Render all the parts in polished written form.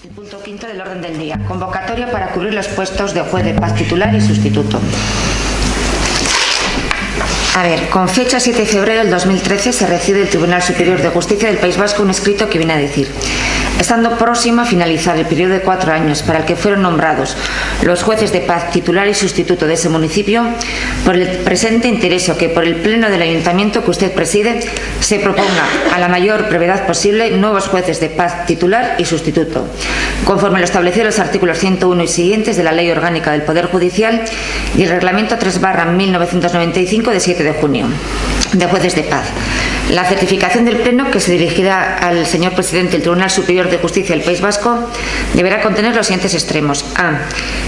El punto quinto del orden del día. Convocatoria para cubrir los puestos de juez de paz titular y sustituto. A ver, con fecha 7 de febrero del 2013 se recibe del Tribunal Superior de Justicia del País Vasco un escrito que viene a decir: estando próximo a finalizar el periodo de 4 años para el que fueron nombrados los jueces de paz titular y sustituto de ese municipio, por el presente intereso que por el Pleno del Ayuntamiento que usted preside se proponga a la mayor brevedad posible nuevos jueces de paz titular y sustituto, conforme lo establecido en los artículos 101 y siguientes de la Ley Orgánica del Poder Judicial y el Reglamento 3/1995 de 7 de junio de jueces de paz. La certificación del Pleno, que se dirigirá al señor presidente del Tribunal Superior de Justicia del País Vasco, deberá contener los siguientes extremos: a.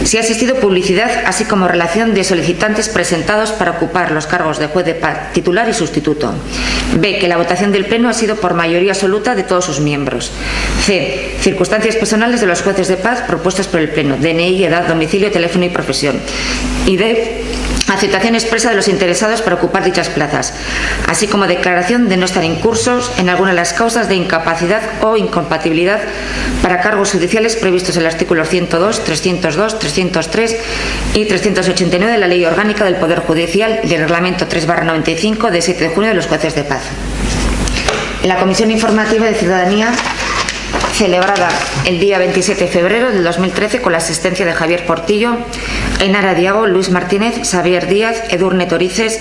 Si ha existido publicidad, así como relación de solicitantes presentados para ocupar los cargos de juez de paz titular y sustituto. B. Que la votación del Pleno ha sido por mayoría absoluta de todos sus miembros. C. Circunstancias personales de los jueces de paz propuestos por el Pleno: DNI, edad, domicilio, teléfono y profesión. Y D. Aceptación expresa de los interesados para ocupar dichas plazas, así como declaración de no estar incursos en alguna de las causas de incapacidad o incompatibilidad para cargos judiciales previstos en el artículo 102, 302, 303 y 389 de la Ley Orgánica del Poder Judicial y el Reglamento 3/95 de 7 de junio de los jueces de paz. La Comisión Informativa de Ciudadanía, celebrada el día 27 de febrero del 2013 con la asistencia de Javier Portillo, Ainara Diago, Luis Martínez, Xavier Díaz, Edurne Torices,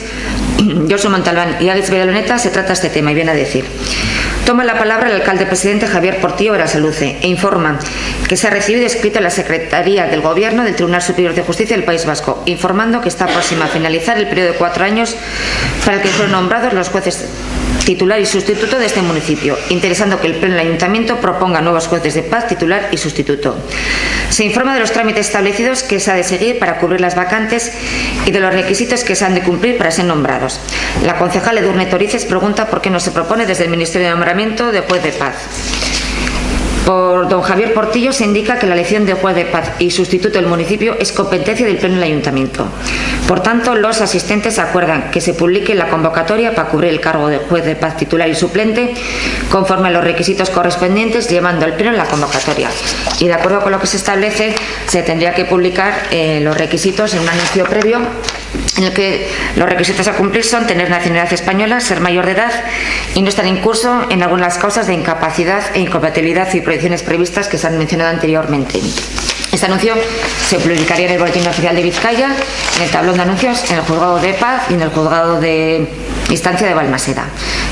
Josu Montalbán y Alex Villaloneta, se trata este tema y viene a decir: toma la palabra el alcalde presidente Javier Portillo Berasaluce e informa que se ha recibido escrito en la Secretaría del Gobierno del Tribunal Superior de Justicia del País Vasco, informando que está próxima a finalizar el periodo de 4 años para el que fueron nombrados los jueces titular y sustituto de este municipio, interesando que el Pleno del Ayuntamiento proponga nuevos jueces de paz titular y sustituto. Se informa de los trámites establecidos que se ha de seguir para cubrir las vacantes y de los requisitos que se han de cumplir para ser nombrados. La concejal Edurne Torices pregunta por qué no se propone desde el Ministerio de Nombramiento de juez de paz. Por don Javier Portillo se indica que la elección de juez de paz y sustituto del municipio es competencia del Pleno del Ayuntamiento. Por tanto, los asistentes acuerdan que se publique la convocatoria para cubrir el cargo de juez de paz titular y suplente conforme a los requisitos correspondientes, llevando al Pleno la convocatoria. Y de acuerdo con lo que se establece, se tendría que publicar los requisitos en un anuncio previo, en el que los requisitos a cumplir son tener nacionalidad española, ser mayor de edad y no estar incurso en algunas causas de incapacidad e incompatibilidad y prohibiciones previstas que se han mencionado anteriormente. Este anuncio se publicaría en el Boletín Oficial de Vizcaya, en el tablón de anuncios, en el Juzgado de Paz y en el Juzgado de Instancia de Balmaseda.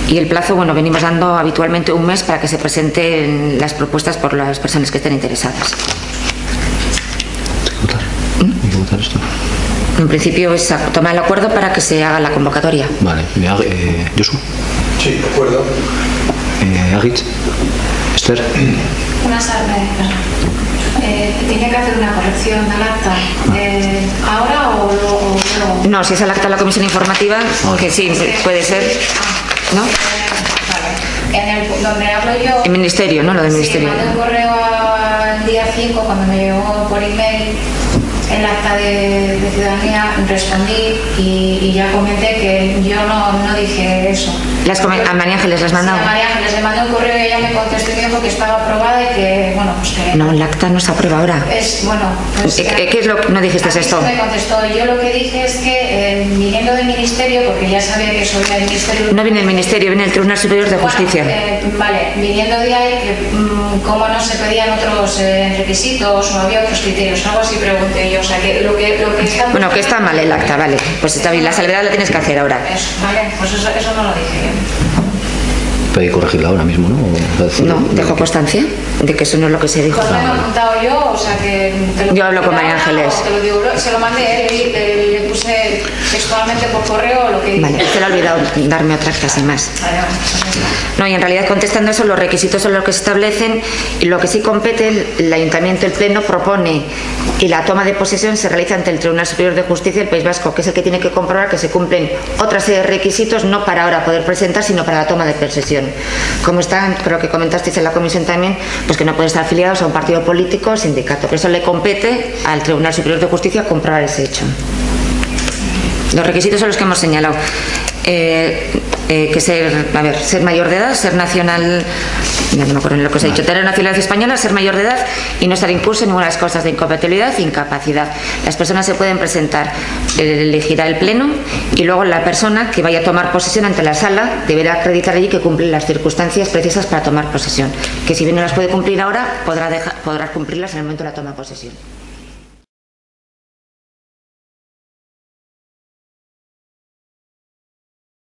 Y el plazo, bueno, venimos dando habitualmente un mes para que se presenten las propuestas por las personas que estén interesadas. ¿Hay que votar esto? En principio es tomar el acuerdo para que se haga la convocatoria. Vale, Josu. Sí, de acuerdo. Agit. Esther. Buenas tardes. Tiene que hacer una corrección al acta. ¿Ahora o luego? No, si es al acta de la comisión informativa, que sí, puede ser. ¿No? Vale. Donde hablo yo. El ministerio, ¿no? Lo del ministerio. Sí, mandé un correo al día 5 cuando me llegó por email el acta de ciudadanía, respondí y ya comenté que yo no dije eso. A María Ángeles las mandado. Sí, a María Ángeles le mandé un correo y ella me contestó y me dijo que estaba aprobada y que, bueno, pues que... No, el acta no está aprobada ahora. Pues, ¿Qué es lo que no dijiste esto? Me contestó. Yo lo que dije es que viniendo del ministerio, porque ya sabía que eso viene del ministerio... No viene el ministerio, viene el Tribunal Superior de Justicia. Vale, viniendo de ahí, que cómo no se pedían otros requisitos o había otros criterios, algo así pregunté yo. O sea, que lo que está... Bueno, que está mal el acta, vale. Pues está bien, la salvedad la tienes que hacer ahora. Eso, vale, pues eso no lo dije yo. Pero hay que corregirla ahora mismo, ¿no? No, dejo constancia de que eso no es lo que se dijo. Pues me lo he apuntado yo, o sea que... Yo hablo con María Ángeles. Te lo digo, se lo mandé, le puse textualmente por correo lo que dije. Vale, te lo he olvidado darme otra frase más. No, y en realidad contestando eso, los requisitos son los que se establecen y lo que sí compete, el Ayuntamiento, el Pleno propone y la toma de posesión se realiza ante el Tribunal Superior de Justicia del País Vasco, que es el que tiene que comprobar que se cumplen otra serie de requisitos, no para ahora poder presentar, sino para la toma de posesión. Como están, creo que comentasteis en la comisión también, pues que no pueden estar afiliados a un partido político o sindicato. Por eso le compete al Tribunal Superior de Justicia comprobar ese hecho. Los requisitos son los que hemos señalado. que ser mayor de edad, ser nacional, no me acuerdo en lo que os he dicho, tener nacionalidad española, ser mayor de edad y no estar incurso en ninguna de las cosas de incompatibilidad e incapacidad. Las personas se pueden presentar, elegirá el pleno y luego la persona que vaya a tomar posesión ante la sala deberá acreditar allí que cumple las circunstancias precisas para tomar posesión, que si bien no las puede cumplir ahora, podrá cumplirlas en el momento de la toma de posesión.